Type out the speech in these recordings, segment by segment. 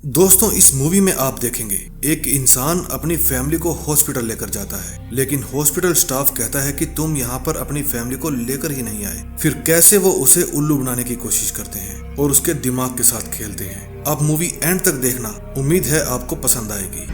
दोस्तों, इस मूवी में आप देखेंगे एक इंसान अपनी फैमिली को हॉस्पिटल लेकर जाता है, लेकिन हॉस्पिटल स्टाफ कहता है कि तुम यहाँ पर अपनी फैमिली को लेकर ही नहीं आए। फिर कैसे वो उसे उल्लू बनाने की कोशिश करते हैं और उसके दिमाग के साथ खेलते हैं। आप मूवी एंड तक देखना, उम्मीद है आपको पसंद आएगी।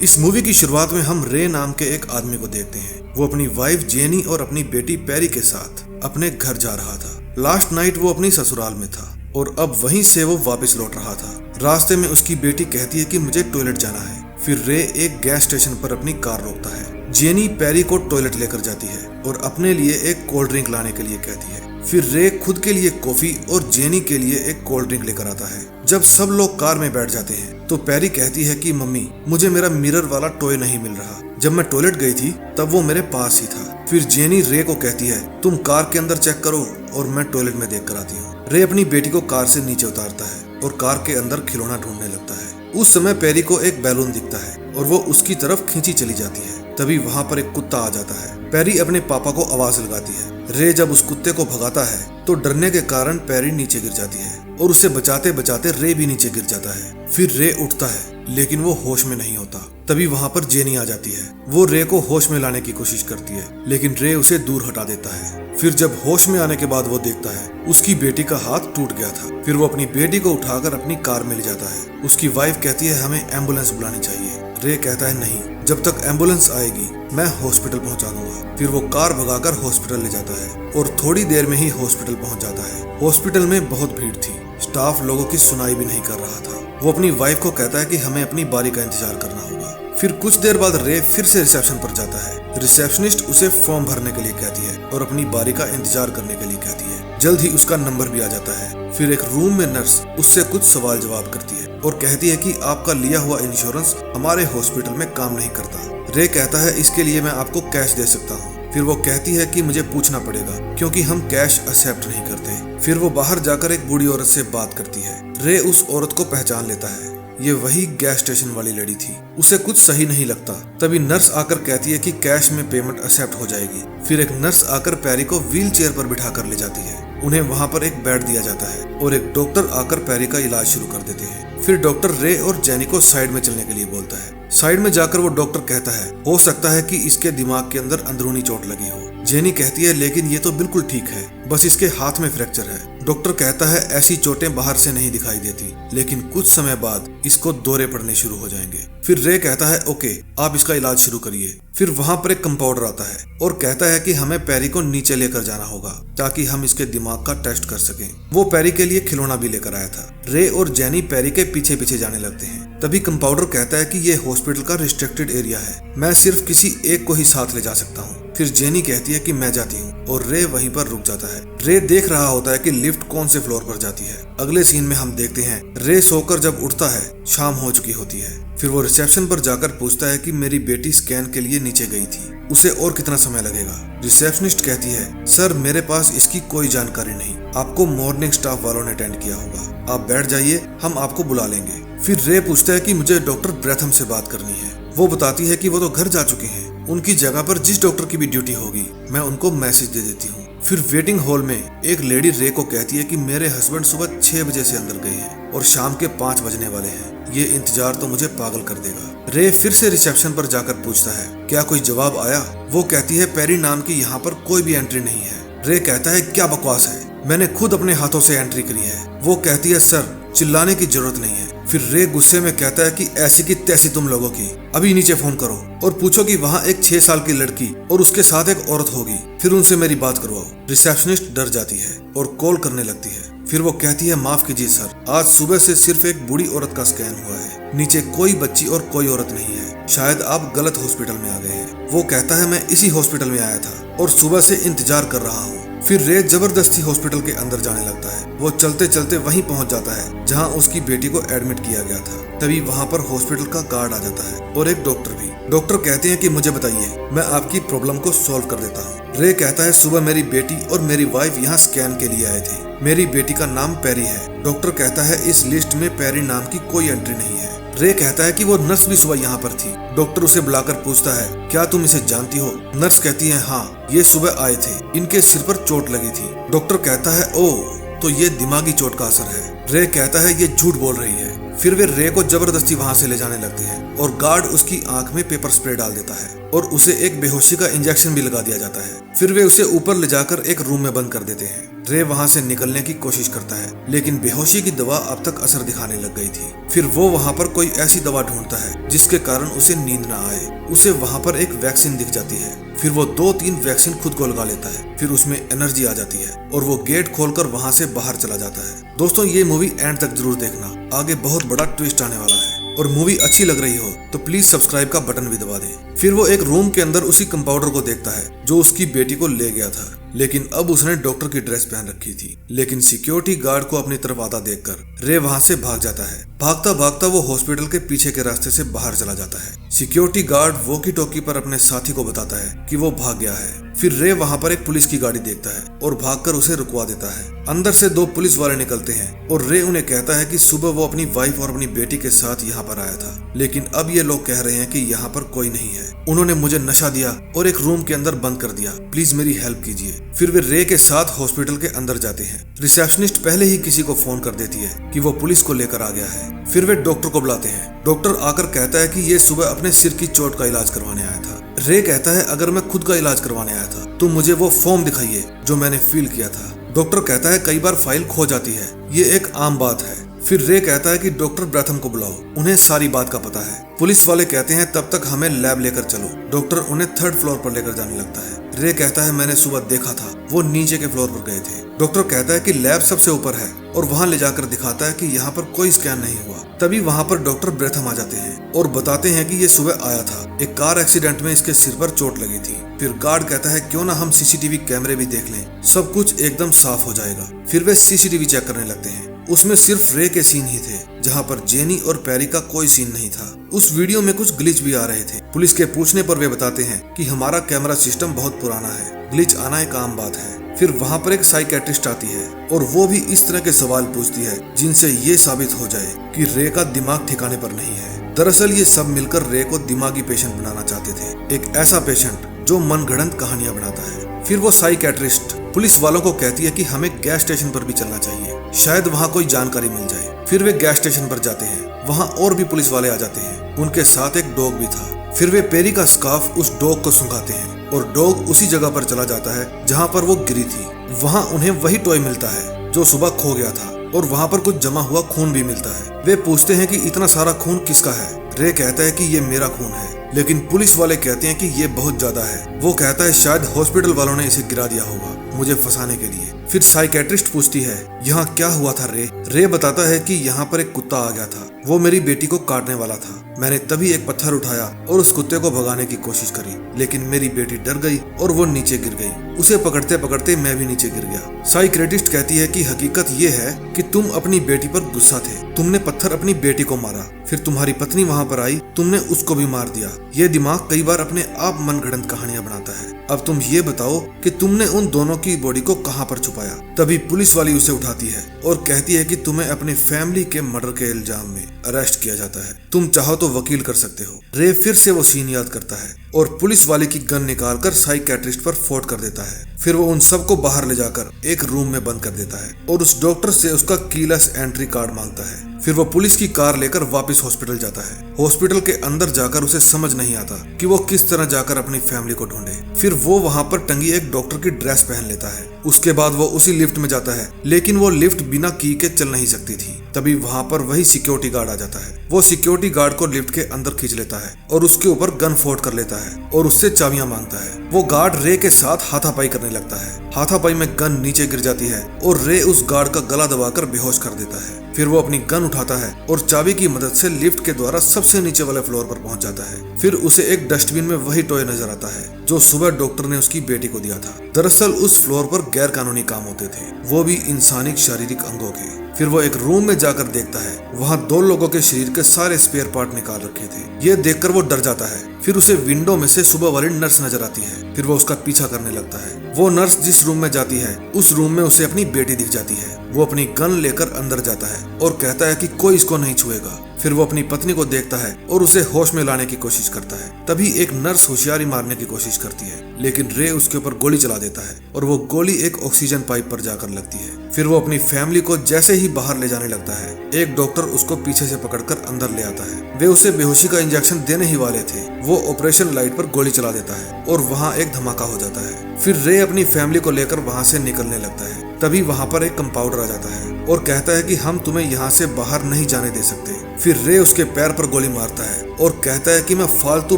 इस मूवी की शुरुआत में हम रे नाम के एक आदमी को देखते हैं। वो अपनी वाइफ जेनी और अपनी बेटी पेरी के साथ अपने घर जा रहा था। लास्ट नाइट वो अपनी ससुराल में था और अब वहीं से वो वापस लौट रहा था। रास्ते में उसकी बेटी कहती है कि मुझे टॉयलेट जाना है। फिर रे एक गैस स्टेशन पर अपनी कार रोकता है। जेनी पेरी को टॉयलेट लेकर जाती है और अपने लिए एक कोल्ड ड्रिंक लाने के लिए कहती है। फिर रे खुद के लिए कॉफी और जेनी के लिए एक कोल्ड ड्रिंक लेकर आता है। जब सब लोग कार में बैठ जाते हैं तो पेरी कहती है कि मम्मी, मुझे मेरा मिरर वाला टॉय नहीं मिल रहा। जब मैं टॉयलेट गई थी तब वो मेरे पास ही था। फिर जेनी रे को कहती है, तुम कार के अंदर चेक करो और मैं टॉयलेट में देख कर आती हूँ। रे अपनी बेटी को कार से नीचे उतारता है और कार के अंदर खिलौना ढूंढने लगता है। उस समय पेरी को एक बैलून दिखता है और वो उसकी तरफ खींची चली जाती है। तभी वहाँ पर एक कुत्ता आ जाता है। पेरी अपने पापा को आवाज लगाती है। रे जब उस कुत्ते को भगाता है तो डरने के कारण पेरी नीचे गिर जाती है और उसे बचाते बचाते रे भी नीचे गिर जाता है। फिर रे उठता है लेकिन वो होश में नहीं होता। तभी वहाँ पर जेनी आ जाती है। वो रे को होश में लाने की कोशिश करती है लेकिन रे उसे दूर हटा देता है। फिर जब होश में आने के बाद वो देखता है उसकी बेटी का हाथ टूट गया था। फिर वो अपनी बेटी को उठाकर अपनी कार में ले जाता है। उसकी वाइफ कहती है हमें एम्बुलेंस बुलानी चाहिए। रे कहता है नहीं, जब तक एम्बुलेंस आएगी मैं हॉस्पिटल पहुंचा दूंगा। फिर वो कार भगाकर हॉस्पिटल ले जाता है और थोड़ी देर में ही हॉस्पिटल पहुंच जाता है। हॉस्पिटल में बहुत भीड़ थी। स्टाफ लोगों की सुनाई भी नहीं कर रहा था। वो अपनी वाइफ को कहता है कि हमें अपनी बारी का इंतजार करना होगा। फिर कुछ देर बाद रे फिर से रिसेप्शन पर जाता है। रिसेप्शनिस्ट उसे फॉर्म भरने के लिए कहती है और अपनी बारी का इंतजार करने के लिए कहती है। जल्द ही उसका नंबर भी आ जाता है। फिर एक रूम में नर्स उससे कुछ सवाल जवाब करती है और कहती है कि आपका लिया हुआ इंश्योरेंस हमारे हॉस्पिटल में काम नहीं करता। रे कहता है इसके लिए मैं आपको कैश दे सकता हूँ। फिर वो कहती है कि मुझे पूछना पड़ेगा क्योंकि हम कैश एक्सेप्ट नहीं करते। फिर वो बाहर जाकर एक बूढ़ी औरत से बात करती है। रे उस औरत को पहचान लेता है। ये वही गैस स्टेशन वाली लड़ी थी। उसे कुछ सही नहीं लगता। तभी नर्स आकर कहती है कि कैश में पेमेंट एक्सेप्ट हो जाएगी। फिर एक नर्स आकर पेरी को व्हील चेयर पर बिठा कर ले जाती है। उन्हें वहाँ पर एक बेड दिया जाता है और एक डॉक्टर आकर पेरी का इलाज शुरू कर देते हैं। फिर डॉक्टर रे और जेनी को साइड में चलने के लिए बोलता है। साइड में जाकर वो डॉक्टर कहता है हो सकता है कि इसके दिमाग के अंदर अंदरूनी चोट लगी हो। जेनी कहती है लेकिन ये तो बिल्कुल ठीक है, बस इसके हाथ में फ्रैक्चर है। डॉक्टर कहता है ऐसी चोटें बाहर से नहीं दिखाई देती, लेकिन कुछ समय बाद इसको दौरे पड़ने शुरू हो जाएंगे। फिर रे कहता है ओके, आप इसका इलाज शुरू करिए। फिर वहाँ पर एक कंपाउंडर आता है और कहता है कि हमें पेरी को नीचे लेकर जाना होगा ताकि हम इसके दिमाग का टेस्ट कर सकें। वो पेरी के लिए खिलौना भी लेकर आया था। रे और जेनी पेरी के पीछे पीछे जाने लगते हैं। तभी कंपाउंडर कहता है कि ये हॉस्पिटल का रिस्ट्रिक्टेड एरिया है, मैं सिर्फ किसी एक को ही साथ ले जा सकता हूँ। फिर जेनी कहती है कि मैं जाती हूँ और रे वहीं पर रुक जाता है। रे देख रहा होता है कि लिफ्ट कौन से फ्लोर पर जाती है। अगले सीन में हम देखते हैं रे सोकर जब उठता है शाम हो चुकी होती है। फिर वो रिसेप्शन पर जाकर पूछता है कि मेरी बेटी स्कैन के लिए नीचे गई थी, उसे और कितना समय लगेगा। रिसेप्शनिस्ट कहती है सर मेरे पास इसकी कोई जानकारी नहीं, आपको मॉर्निंग स्टाफ वालों ने अटेंड किया होगा, आप बैठ जाइए, हम आपको बुला लेंगे। फिर रे पूछता है कि मुझे डॉक्टर ब्रैथम से बात करनी है। वो बताती है कि वो तो घर जा चुके हैं, उनकी जगह पर जिस डॉक्टर की भी ड्यूटी होगी मैं उनको मैसेज दे देती हूँ। फिर वेटिंग हॉल में एक लेडी रे को कहती है कि मेरे हस्बैंड सुबह 6 बजे से अंदर गए हैं और शाम के 5 बजने वाले हैं, ये इंतजार तो मुझे पागल कर देगा। रे फिर से रिसेप्शन पर जाकर पूछता है क्या कोई जवाब आया। वो कहती है पेरी नाम की यहाँ पर कोई भी एंट्री नहीं है। रे कहता है क्या बकवास है, मैंने खुद अपने हाथों से एंट्री करी है। वो कहती है सर चिल्लाने की जरूरत नहीं है। फिर रे गुस्से में कहता है कि ऐसी की तैसी तुम लोगों की, अभी नीचे फोन करो और पूछो कि वहाँ एक 6 साल की लड़की और उसके साथ एक औरत होगी, फिर उनसे मेरी बात करवाओ। रिसेप्शनिस्ट डर जाती है और कॉल करने लगती है। फिर वो कहती है माफ कीजिए सर, आज सुबह से सिर्फ एक बूढ़ी औरत का स्कैन हुआ है, नीचे कोई बच्ची और कोई औरत नहीं है, शायद आप गलत हॉस्पिटल में आ गए हैं। वो कहता है मैं इसी हॉस्पिटल में आया था और सुबह से इंतजार कर रहा हूँ। फिर रे जबरदस्ती हॉस्पिटल के अंदर जाने लगता है। वो चलते चलते वहीं पहुंच जाता है जहां उसकी बेटी को एडमिट किया गया था। तभी वहां पर हॉस्पिटल का गार्ड आ जाता है और एक डॉक्टर भी। डॉक्टर कहते हैं कि मुझे बताइए, मैं आपकी प्रॉब्लम को सॉल्व कर देता हूँ। रे कहता है सुबह मेरी बेटी और मेरी वाइफ यहाँ स्कैन के लिए आए थे, मेरी बेटी का नाम पेरी है। डॉक्टर कहता है इस लिस्ट में पेरी नाम की कोई एंट्री नहीं है। रे कहता है कि वो नर्स भी सुबह यहाँ पर थी। डॉक्टर उसे बुलाकर पूछता है, क्या तुम इसे जानती हो? नर्स कहती है, हाँ, ये सुबह आए थे, इनके सिर पर चोट लगी थी। डॉक्टर कहता है, ओह, तो ये दिमागी चोट का असर है। रे कहता है, ये झूठ बोल रही है। फिर वे रे को जबरदस्ती वहां से ले जाने लगते हैं और गार्ड उसकी आंख में पेपर स्प्रे डाल देता है और उसे एक बेहोशी का इंजेक्शन भी लगा दिया जाता है। फिर वे उसे ऊपर ले जाकर एक रूम में बंद कर देते हैं। रे वहां से निकलने की कोशिश करता है, लेकिन बेहोशी की दवा अब तक असर दिखाने लग गई थी। फिर वो वहां पर कोई ऐसी दवा ढूंढता है जिसके कारण उसे नींद ना आए। उसे वहां पर एक वैक्सीन दिख जाती है। फिर वो 2-3 वैक्सीन खुद को लगा लेता है। फिर उसमें एनर्जी आ जाती है और वो गेट खोलकर वहां से बाहर चला जाता है। दोस्तों, ये मूवी एंड तक जरूर देखना, आगे बहुत बड़ा ट्विस्ट आने वाला है। और मूवी अच्छी लग रही हो तो प्लीज सब्सक्राइब का बटन भी दबा दें। फिर वो एक रूम के अंदर उसी कंपाउंडर को देखता है जो उसकी बेटी को ले गया था, लेकिन अब उसने डॉक्टर की ड्रेस पहन रखी थी। लेकिन सिक्योरिटी गार्ड को अपनी तरफ आता देखकर रे वहां से भाग जाता है। भागता भागता वो हॉस्पिटल के पीछे के रास्ते से बाहर चला जाता है। सिक्योरिटी गार्ड वॉकी टॉकी पर अपने साथी को बताता है कि वो भाग गया है। फिर रे वहां पर एक पुलिस की गाड़ी देखता है और भागकर उसे रुकवा देता है। अंदर से 2 पुलिस वाले निकलते हैं और रे उन्हें कहता है कि सुबह वो अपनी वाइफ और अपनी बेटी के साथ यहाँ पर आया था, लेकिन अब ये लोग कह रहे हैं कि यहाँ पर कोई नहीं है। उन्होंने मुझे नशा दिया और एक रूम के अंदर बंद कर दिया, प्लीज मेरी हेल्प कीजिए। फिर वे रे के साथ हॉस्पिटल के अंदर जाते हैं। रिसेप्शनिस्ट पहले ही किसी को फोन कर देती है कि वो पुलिस को लेकर आ गया है। फिर वे डॉक्टर को बुलाते हैं। डॉक्टर आकर कहता है कि ये सुबह अपने सिर की चोट का इलाज करवाने आया था। रे कहता है, अगर मैं खुद का इलाज करवाने आया था तो मुझे वो फॉर्म दिखाइए जो मैंने फिल किया था। डॉक्टर कहता है, कई बार फाइल खो जाती है, ये एक आम बात है। फिर रे कहता है कि डॉक्टर ब्रैथम को बुलाओ, उन्हें सारी बात का पता है। पुलिस वाले कहते हैं, तब तक हमें लैब लेकर चलो। डॉक्टर उन्हें 3rd फ्लोर पर लेकर जाने लगता है। रे कहता है, मैंने सुबह देखा था, वो नीचे के फ्लोर पर गए थे। डॉक्टर कहता है कि लैब सबसे ऊपर है और वहां ले जाकर दिखाता है कि यहाँ पर कोई स्कैन नहीं हुआ। तभी वहां पर डॉक्टर ब्रैथम आ जाते हैं और बताते हैं कि ये सुबह आया था, एक कार एक्सीडेंट में इसके सिर पर चोट लगी थी। फिर गार्ड कहता है, क्यों ना हम सीसीटीवी कैमरे भी देख लें, सब कुछ एकदम साफ हो जाएगा। फिर वे सीसीटीवी चेक करने लगते हैं। उसमें सिर्फ रे के सीन ही थे, जहां पर जेनी और पैरी का कोई सीन नहीं था। उस वीडियो में कुछ ग्लिच भी आ रहे थे। पुलिस के पूछने पर वे बताते हैं कि हमारा कैमरा सिस्टम बहुत पुराना है, ग्लिच आना एक आम बात है। फिर वहां पर एक साइकेट्रिस्ट आती है और वो भी इस तरह के सवाल पूछती है जिनसे ये साबित हो जाए कि रे का दिमाग ठिकाने पर नहीं है। दरअसल ये सब मिलकर रे को दिमागी पेशेंट बनाना चाहते थे, एक ऐसा पेशेंट जो मनगढ़ंत कहानियां बनाता है। फिर वो साइकेट्रिस्ट पुलिस वालों को कहती है कि हमें गैस स्टेशन पर भी चलना चाहिए, शायद वहाँ कोई जानकारी मिल जाए। फिर वे गैस स्टेशन पर जाते हैं। वहाँ और भी पुलिस वाले आ जाते हैं, उनके साथ एक डॉग भी था। फिर वे पेरी का स्कार्फ उस डॉग को सुंघाते हैं और डॉग उसी जगह पर चला जाता है जहाँ पर वो गिरी थी। वहाँ उन्हें वही टॉय मिलता है जो सुबह खो गया था और वहाँ पर कुछ जमा हुआ खून भी मिलता है। वे पूछते हैं कि इतना सारा खून किसका है। रे कहता है कि ये मेरा खून है, लेकिन पुलिस वाले कहते हैं कि ये बहुत ज्यादा है। वो कहता है शायद हॉस्पिटल वालों ने इसे गिरा दिया होगा मुझे फंसाने के लिए। फिर साइकेट्रिस्ट पूछती है, यहाँ क्या हुआ था रे? रे बताता है कि यहाँ पर एक कुत्ता आ गया था, वो मेरी बेटी को काटने वाला था। मैंने तभी एक पत्थर उठाया और उस कुत्ते को भगाने की कोशिश करी, लेकिन मेरी बेटी डर गई और वो नीचे गिर गई। उसे पकड़ते पकड़ते मैं भी नीचे गिर गया। साइकेट्रिस्ट कहती है कि हकीकत ये है कि तुम अपनी बेटी पर गुस्सा थे, तुमने पत्थर अपनी बेटी को मारा, फिर तुम्हारी पत्नी वहाँ पर आई, तुमने उसको भी मार दिया। ये दिमाग कई बार अपने आप मनगढ़ंत कहानियां बनाता है। अब तुम ये बताओ कि तुमने उन दोनों की बॉडी को कहाँ पर छुपाया? तभी पुलिस वाली उसे उठाती है और कहती है कि तुम्हें अपनी फैमिली के मर्डर के इल्जाम में अरेस्ट किया जाता है, तुम चाहो तो वकील कर सकते हो। रे फिर से वो सीन याद करता है और पुलिस वाले की गन निकालकर साइकेट्रिस्ट पर फोड़ कर देता है। फिर वो उन सबको बाहर ले जाकर एक रूम में बंद कर देता है और उस डॉक्टर से उसका कीलेस एंट्री कार्ड मांगता है। फिर वो पुलिस की कार लेकर वापस हॉस्पिटल जाता है। हॉस्पिटल के अंदर जाकर उसे समझ नहीं आता कि वो किस तरह जाकर अपनी फैमिली को ढूंढे। फिर वो वहाँ पर टंगी एक डॉक्टर की ड्रेस पहन लेता है। उसके बाद वो उसी लिफ्ट में जाता है, लेकिन वो लिफ्ट बिना की के चल नहीं सकती थी। तभी वहाँ पर वही सिक्योरिटी गार्ड आ जाता है। वो सिक्योरिटी गार्ड को लिफ्ट के अंदर खींच लेता है और उसके ऊपर गन फोड़ कर लेता है और उससे चाबियां मांगता है। वो गार्ड रे के साथ हाथापाई करने लगता है। हाथापाई में गन नीचे गिर जाती है और रे उस गार्ड का गला दबाकर बेहोश कर देता है। फिर वो अपनी गन उठाता है और चाबी की मदद से लिफ्ट के द्वारा सबसे नीचे वाले फ्लोर पर पहुंच जाता है। फिर उसे एक डस्टबिन में वही टॉय नजर आता है जो सुबह डॉक्टर ने उसकी बेटी को दिया था। दरअसल उस फ्लोर पर गैर कानूनी काम होते थे, वो भी इंसानी शारीरिक अंगों के। फिर वो एक रूम में जाकर देखता है, वहाँ 2 लोगों के शरीर के सारे स्पेयर पार्ट निकाल रखे थे। ये देखकर वो डर जाता है। फिर उसे विंडो में से सुबह वाली नर्स नजर आती है। फिर वो उसका पीछा करने लगता है। वो नर्स जिस रूम में जाती है उस रूम में उसे अपनी बेटी दिख जाती है। वो अपनी गन लेकर अंदर जाता है और कहता है कि कोई इसको नहीं छुएगा। फिर वो अपनी पत्नी को देखता है और उसे होश में लाने की कोशिश करता है। तभी एक नर्स होशियारी मारने की कोशिश करती है, लेकिन रे उसके ऊपर गोली चला देता है और वो गोली एक ऑक्सीजन पाइप पर जाकर लगती है। फिर वो अपनी फैमिली को जैसे ही बाहर ले जाने लगता है, एक डॉक्टर उसको पीछे से पकड़कर अंदर ले आता है। वे उसे बेहोशी का इंजेक्शन देने ही वाले थे। वो ऑपरेशन लाइट पर गोली चला देता है और वहाँ एक धमाका हो जाता है। फिर रे अपनी फैमिली को लेकर वहाँ से निकलने लगता है। तभी वहाँ पर एक कंपाउंडर आ जाता है और कहता है कि हम तुम्हें यहाँ से बाहर नहीं जाने दे सकते। फिर रे उसके पैर पर गोली मारता है और कहता है कि मैं फालतू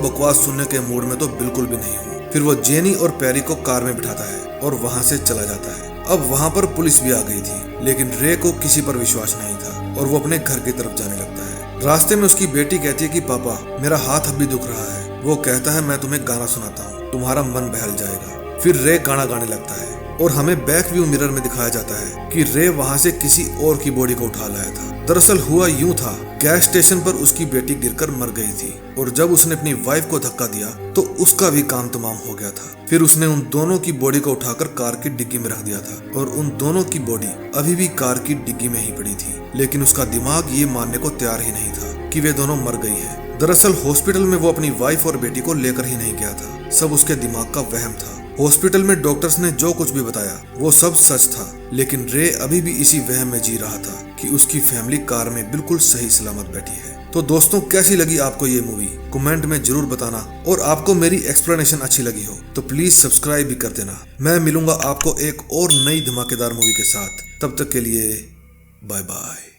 बकवास सुनने के मूड में तो बिल्कुल भी नहीं हूँ। फिर वो जेनी और पैरी को कार में बिठाता है और वहाँ से चला जाता है। अब वहाँ पर पुलिस भी आ गई थी, लेकिन रे को किसी पर विश्वास नहीं था और वो अपने घर की तरफ जाने लगता है। रास्ते में उसकी बेटी कहती है कि पापा मेरा हाथ अब भी दुख रहा है। वो कहता है मैं तुम्हें गाना सुनाता हूँ, तुम्हारा मन बहल जाएगा। फिर रे गाना गाने लगता है और हमें बैक व्यू मिरर में दिखाया जाता है कि रे वहाँ से किसी और की बॉडी को उठा लाया था। दरअसल हुआ यूं था, गैस स्टेशन पर उसकी बेटी गिरकर मर गई थी और जब उसने अपनी वाइफ को धक्का दिया तो उसका भी काम तमाम हो गया था। फिर उसने उन दोनों की बॉडी को उठाकर कार की डिग्गी में रख दिया था और उन दोनों की बॉडी अभी भी कार की डिग्गी में ही पड़ी थी, लेकिन उसका दिमाग ये मानने को तैयार ही नहीं था कि वे दोनों मर गई हैं। दरअसल हॉस्पिटल में वो अपनी वाइफ और बेटी को लेकर ही नहीं गया था, सब उसके दिमाग का वहम था। हॉस्पिटल में डॉक्टर्स ने जो कुछ भी बताया वो सब सच था, लेकिन रे अभी भी इसी वहम में जी रहा था कि उसकी फैमिली कार में बिल्कुल सही सलामत बैठी है। तो दोस्तों कैसी लगी आपको ये मूवी, कमेंट में जरूर बताना। और आपको मेरी एक्सप्लेनेशन अच्छी लगी हो तो प्लीज सब्सक्राइब भी कर देना। मैं मिलूंगा आपको एक और नई धमाकेदार मूवी के साथ, तब तक के लिए बाय बाय।